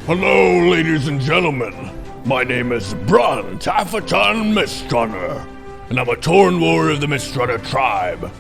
Hello, ladies and gentlemen. My name is Brun Taffeton Mistrunner, and I'm a Torn warrior of the Mistrunner tribe.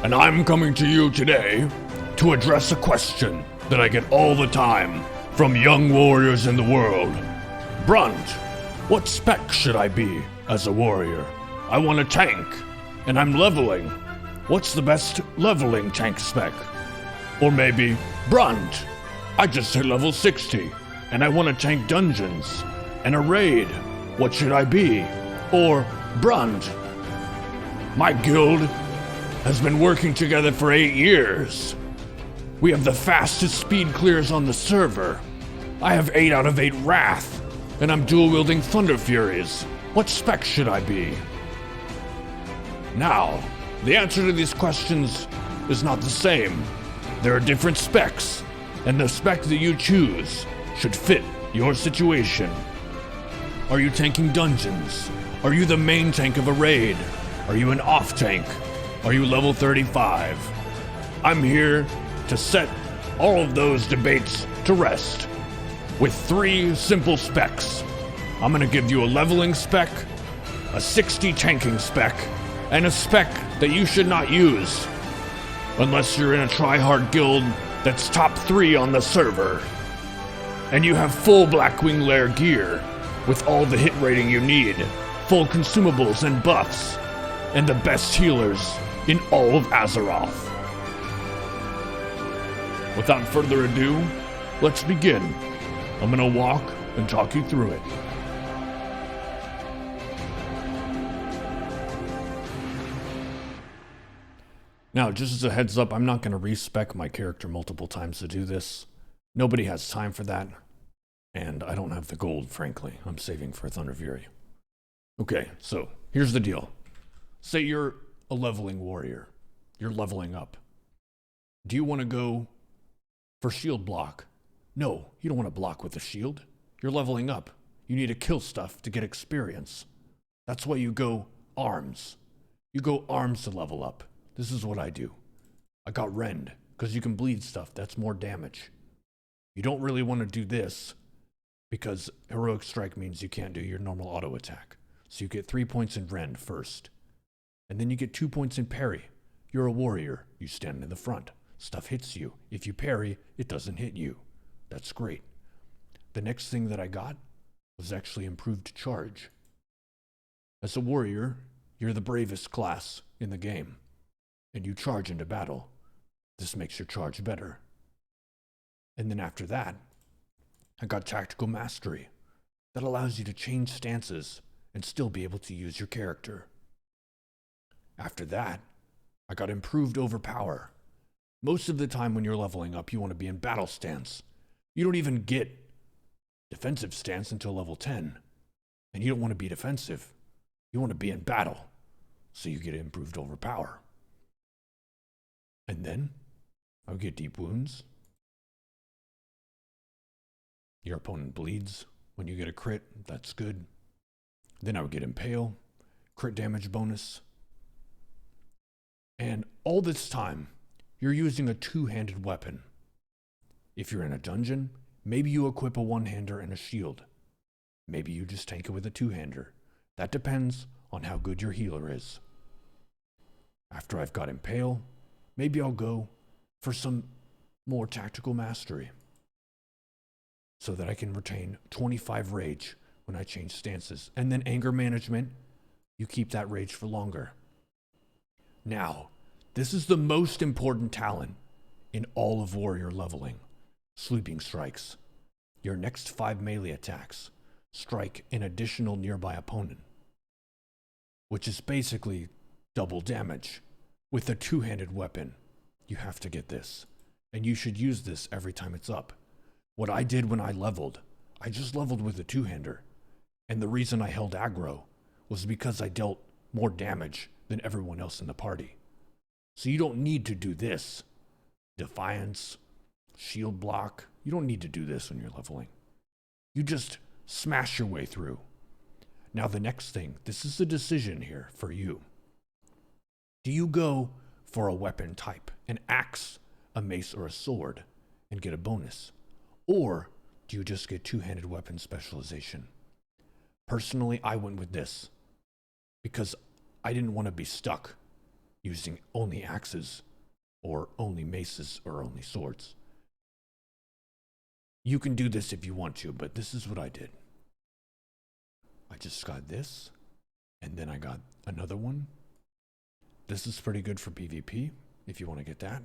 And I'm coming to you today to address a question that I get all the time from young warriors in the world. Brunt, what spec should I be as a warrior? I want a tank, and I'm leveling. What's the best leveling tank spec? Or maybe, Brunt, I just hit level 60, and I want to tank dungeons and a raid. What should I be? Or, Brunt, my guild has been working together for 8 years. We have the fastest speed clears on the server. I have 8 out of 8 Wrath, and I'm dual-wielding Thunder Furies. What spec should I be? Now, the answer to these questions is not the same. There are different specs, and the spec that you choose should fit your situation. Are you tanking dungeons? Are you the main tank of a raid? Are you an off tank? Are you level 35? I'm here to set all of those debates to rest with 3 simple specs. I'm gonna give you a leveling spec, a 60 tanking spec, and a spec that you should not use unless you're in a try-hard guild that's top 3 on the server, and you have full Blackwing Lair gear with all the hit rating you need, full consumables and buffs, and the best healers in all of Azeroth. Without further ado, let's begin. I'm gonna walk and talk you through it. Now, just as a heads up, I'm not going to respec my character multiple times to do this. Nobody has time for that, and I don't have the gold, frankly. I'm saving for Thunder Fury. Okay, so here's the deal. Say you're a leveling warrior. You're leveling up. Do you want to go for shield block? No, you don't want to block with a shield. You're leveling up. You need to kill stuff to get experience. That's why you go arms. You go arms to level up. This is what I do. I got Rend, because you can bleed stuff. That's more damage. You don't really want to do this, because Heroic Strike means you can't do your normal auto attack. So you get 3 points in Rend first. And then you get 2 points in parry. You're a warrior. You stand in the front. Stuff hits you. If you parry, it doesn't hit you. That's great. The next thing that I got was actually improved charge. As a warrior, you're the bravest class in the game, and you charge into battle. This makes your charge better. And then after that, I got Tactical Mastery. That allows you to change stances and still be able to use your character. After that, I got Improved Overpower. Most of the time when you're leveling up, you want to be in battle stance. You don't even get defensive stance until level 10. And you don't want to be defensive. You want to be in battle. So you get Improved Overpower. And then, I'll get Deep Wounds. Your opponent bleeds. When you get a crit, that's good. Then I would get Impale, crit damage bonus. And all this time, you're using a 2-handed weapon. If you're in a dungeon, maybe you equip a 1-hander and a shield. Maybe you just tank it with a 2-hander. That depends on how good your healer is. After I've got Impale, maybe I'll go for some more Tactical Mastery so that I can retain 25 Rage when I change stances. And then Anger Management, you keep that Rage for longer. Now, this is the most important talent in all of warrior leveling. Sleeping Strikes. Your next 5 melee attacks strike an additional nearby opponent, which is basically double damage. With a 2-handed weapon, you have to get this. And you should use this every time it's up. What I did when I leveled, I just leveled with a 2-hander. And the reason I held aggro was because I dealt more damage than everyone else in the party. So you don't need to do this. Defiance, shield block, you don't need to do this when you're leveling. You just smash your way through. Now the next thing, this is a decision here for you. Do you go for a weapon type, an axe, a mace or a sword and get a bonus? Or do you just get two-handed weapon specialization? Personally, I went with this because I didn't want to be stuck using only axes or only maces or only swords. You can do this if you want to, but this is what I did. I just got this, and then I got another one. This is pretty good for PvP, if you want to get that.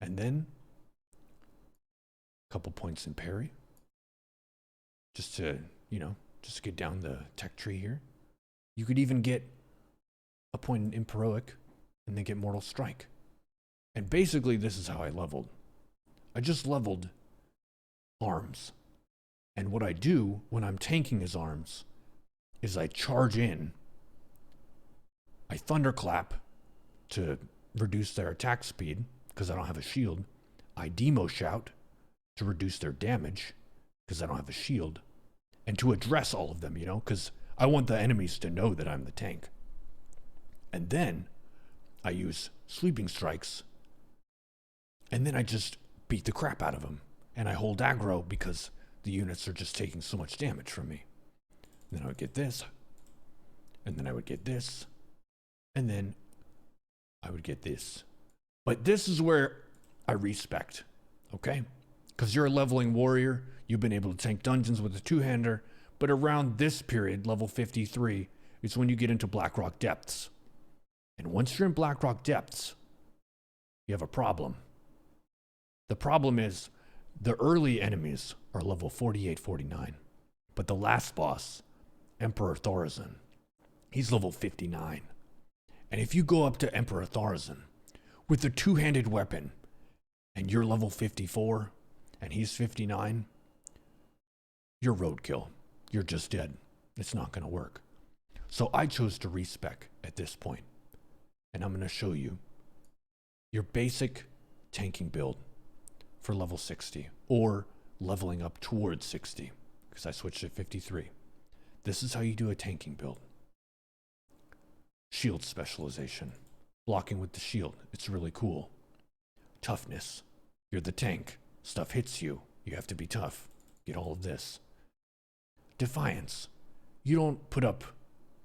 And then, a couple points in parry. Just to, just get down the tech tree here. You could even get a point in heroic, and then get Mortal Strike. And basically, this is how I leveled. I just leveled arms. And what I do when I'm tanking his arms is I charge in, I thunderclap to reduce their attack speed because I don't have a shield. I demo shout to reduce their damage because I don't have a shield. And to address all of them, because I want the enemies to know that I'm the tank. And then I use sweeping strikes. And then I just beat the crap out of them. And I hold aggro because the units are just taking so much damage from me. And then I would get this. And then I would get this. And then I would get this. But this is where I respect, okay? Because you're a leveling warrior. You've been able to tank dungeons with a two-hander. But around this period, level 53, is when you get into Blackrock Depths. And once you're in Blackrock Depths, you have a problem. The problem is the early enemies are level 48, 49. But the last boss, Emperor Thorazin, he's level 59. And if you go up to Emperor Thorazin with a two-handed weapon and you're level 54 and he's 59, you're roadkill. You're just dead. It's not going to work. So I chose to respec at this point. And I'm going to show you your basic tanking build for level 60 or leveling up towards 60 because I switched at 53. This is how you do a tanking build. Shield specialization. Blocking with the shield. It's really cool. Toughness. You're the tank. Stuff hits you. You have to be tough. Get all of this. Defiance. You don't put up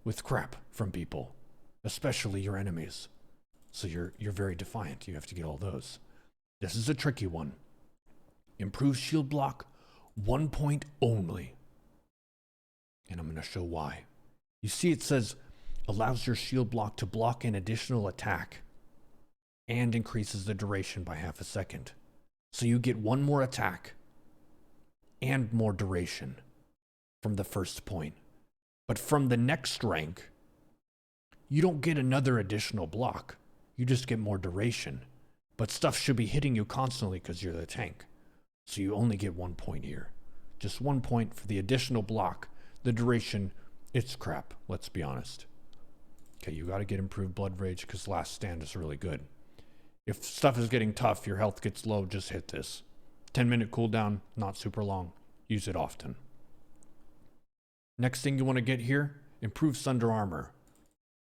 with crap from people, especially your enemies. So you're very defiant. You have to get all those. This is a tricky one. Improved shield block, 1 point only. And I'm going to show why. You see it says, allows your shield block to block an additional attack and increases the duration by half a second. So you get one more attack and more duration from the first point. But from the next rank, you don't get another additional block. You just get more duration. But stuff should be hitting you constantly because you're the tank. So you only get 1 point here. Just 1 point for the additional block. The duration, it's crap, let's be honest. Okay, you got to get improved blood rage because last stand is really good. If stuff is getting tough, your health gets low, just hit this. 10-minute cooldown, not super long. Use it often. Next thing you want to get here, improve Sunder Armor.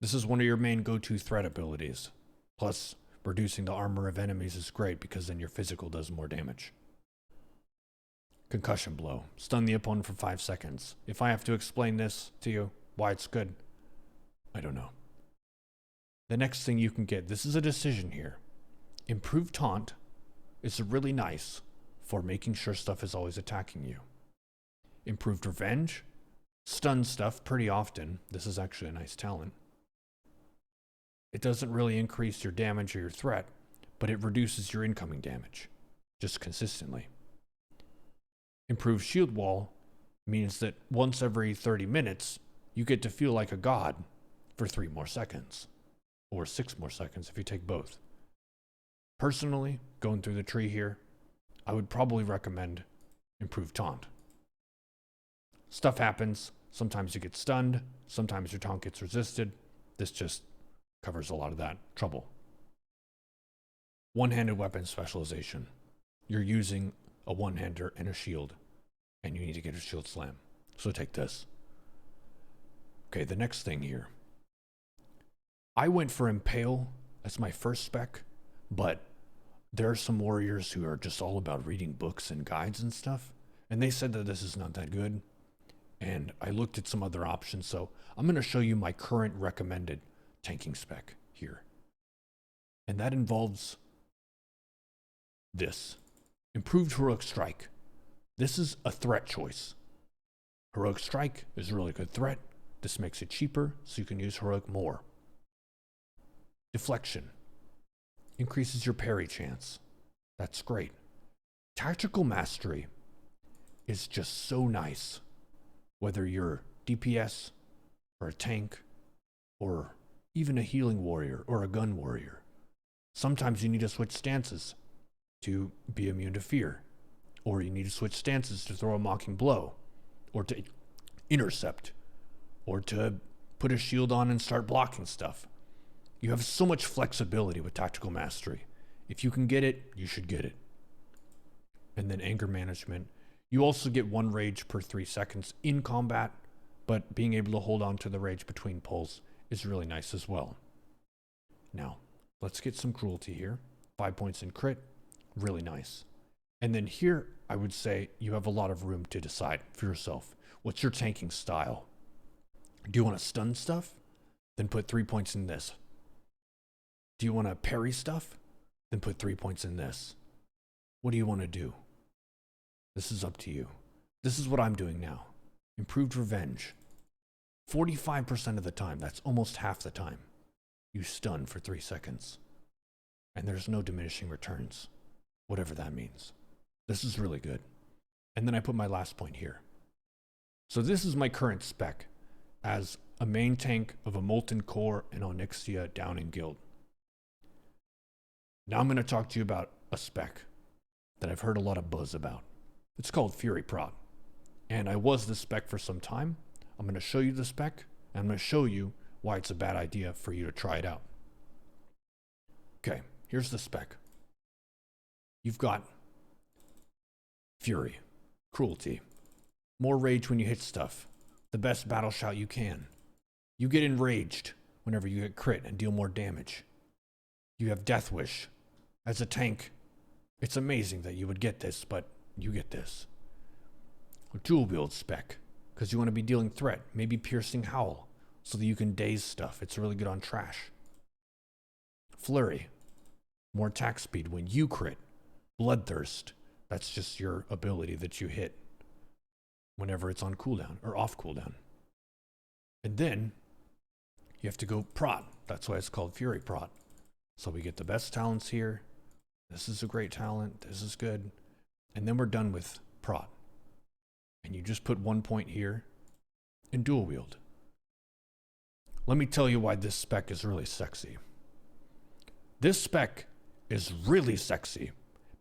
This is one of your main go-to threat abilities. Plus, reducing the armor of enemies is great because then your physical does more damage. Concussion Blow. Stun the opponent for 5 seconds. If I have to explain this to you, why it's good, I don't know. The next thing you can get, this is a decision here. Improved Taunt is really nice for making sure stuff is always attacking you. Improved Revenge. Stun stuff pretty often. This is actually a nice talent. It doesn't really increase your damage or your threat, but it reduces your incoming damage, just consistently. Improved Shield Wall means that once every 30 minutes, you get to feel like a god for 3 more seconds, or 6 more seconds if you take both. Personally, going through the tree here, I would probably recommend Improved Taunt. Stuff happens. Sometimes you get stunned. Sometimes your taunt gets resisted. This just covers a lot of that trouble. One-handed weapon specialization. You're using a one-hander and a shield, and you need to get a shield slam. So take this. Okay, the next thing here. I went for Impale as my first spec, but there are some warriors who are just all about reading books and guides and stuff, and they said that this is not that good. And I looked at some other options, so I'm going to show you my current recommended tanking spec here. And that involves this. Improved Heroic Strike. This is a threat choice. Heroic Strike is a really good threat. This makes it cheaper, so you can use Heroic more. Deflection. Increases your parry chance. That's great. Tactical Mastery is just so nice. Whether you're DPS, or a tank, or even a healing warrior, or a gun warrior. Sometimes you need to switch stances to be immune to fear. Or you need to switch stances to throw a mocking blow. Or to intercept. Or to put a shield on and start blocking stuff. You have so much flexibility with Tactical Mastery. If you can get it, you should get it. And then Anger Management. You also get 1 rage per 3 seconds in combat, but being able to hold on to the rage between pulls is really nice as well. Now, let's get some cruelty here. 5 points in crit, really nice. And then here, I would say you have a lot of room to decide for yourself. What's your tanking style? Do you want to stun stuff? Then put 3 points in this. Do you want to parry stuff? Then put 3 points in this. What do you want to do? This is up to you. This is what I'm doing now. Improved Revenge. 45% of the time, that's almost half the time, you stun for 3 seconds. And there's no diminishing returns, whatever that means. This is really good. And then I put my last point here. So this is my current spec as a main tank of a Molten Core and Onyxia down in Guild. Now I'm going to talk to you about a spec that I've heard a lot of buzz about. It's called Fury Prot. And I was the spec for some time. I'm going to show you the spec, and I'm going to show you why it's a bad idea for you to try it out. Okay, here's the spec. You've got Fury, Cruelty, more rage when you hit stuff, the best battle shout you can. You get enraged whenever you get crit and deal more damage. You have Death Wish. As a tank, it's amazing that you would get this, but you get this. A dual wield spec, because you want to be dealing threat, maybe Piercing Howl, so that you can daze stuff. It's really good on trash. Flurry, more attack speed when you crit. Bloodthirst, that's just your ability that you hit whenever it's on cooldown or off cooldown. And then you have to go Prot. That's why it's called Fury Prot. So we get the best talents here. This is a great talent. This is good. And then we're done with Prot. And you just put 1 point here and dual wield. Let me tell you why this spec is really sexy. This spec is really sexy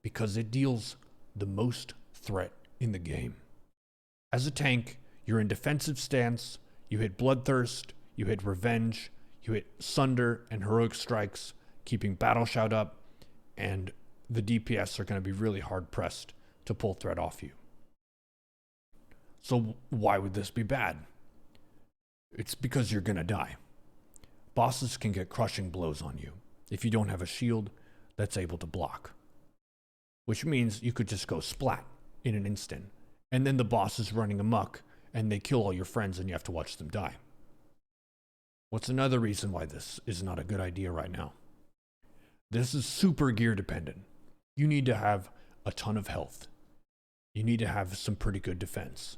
because it deals the most threat in the game. As a tank, you're in defensive stance, you hit Bloodthirst, you hit Revenge, you hit Sunder and Heroic Strikes, keeping Battle Shout up, and the DPS are going to be really hard pressed to pull threat off you. So why would this be bad? It's because you're going to die. Bosses can get crushing blows on you if you don't have a shield that's able to block. Which means you could just go splat in an instant, and then the boss is running amok, and they kill all your friends and you have to watch them die. What's another reason why this is not a good idea right now? This is super gear dependent. You need to have a ton of health. You need to have some pretty good defense.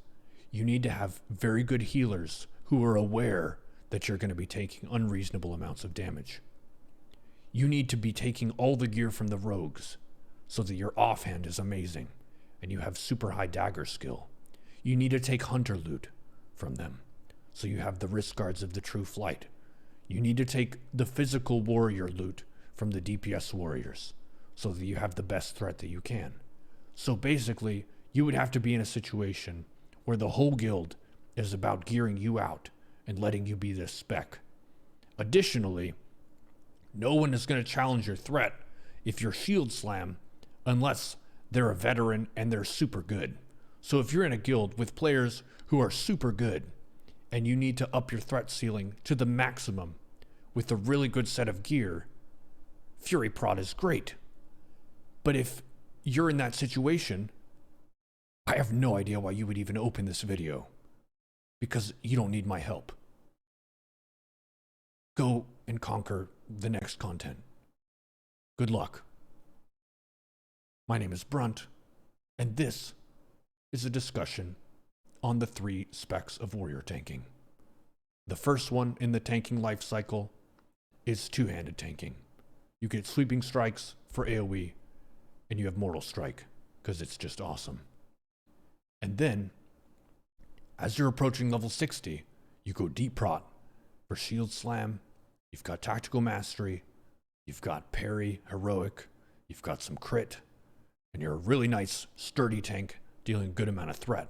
You need to have very good healers who are aware that you're going to be taking unreasonable amounts of damage. You need to be taking all the gear from the rogues so that your offhand is amazing and you have super high dagger skill. You need to take hunter loot from them so you have the wrist guards of the true flight. You need to take the physical warrior loot from the DPS warriors so that you have the best threat that you can. So basically, you would have to be in a situation where the whole guild is about gearing you out and letting you be this spec. Additionally, no one is going to challenge your threat if you're shield slam unless they're a veteran and they're super good. So if you're in a guild with players who are super good and you need to up your threat ceiling to the maximum with a really good set of gear, Fury Prot is great. But if you're in that situation, I have no idea why you would even open this video, because you don't need my help. Go and conquer the next content. Good luck. My name is Brunt, and this is a discussion on the 3 specs of warrior tanking. The first one in the tanking life cycle is two-handed tanking. You get sweeping strikes for AoE, and you have mortal strike, because it's just awesome. And then, as you're approaching level 60, you go deep prot for shield slam. You've got tactical mastery, you've got parry, heroic, you've got some crit, and you're a really nice, sturdy tank dealing a good amount of threat.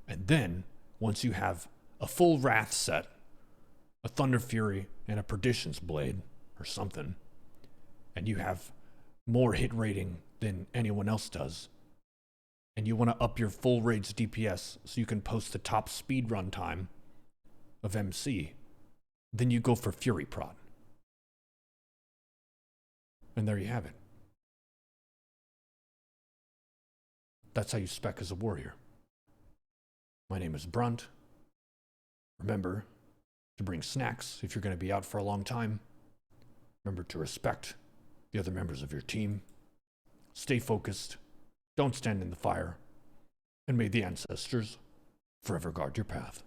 And then, once you have a full Wrath set, a Thunder Fury, and a Perdition's Blade, or something, and you have more hit rating than anyone else does, and you want to up your full raids DPS so you can post the top speed run time of MC, then you go for Fury Prot. And there you have it. That's how you spec as a warrior. My name is Brunt. Remember to bring snacks if you're going to be out for a long time. Remember to respect the other members of your team. Stay focused. Don't stand in the fire. And may the ancestors forever guard your path.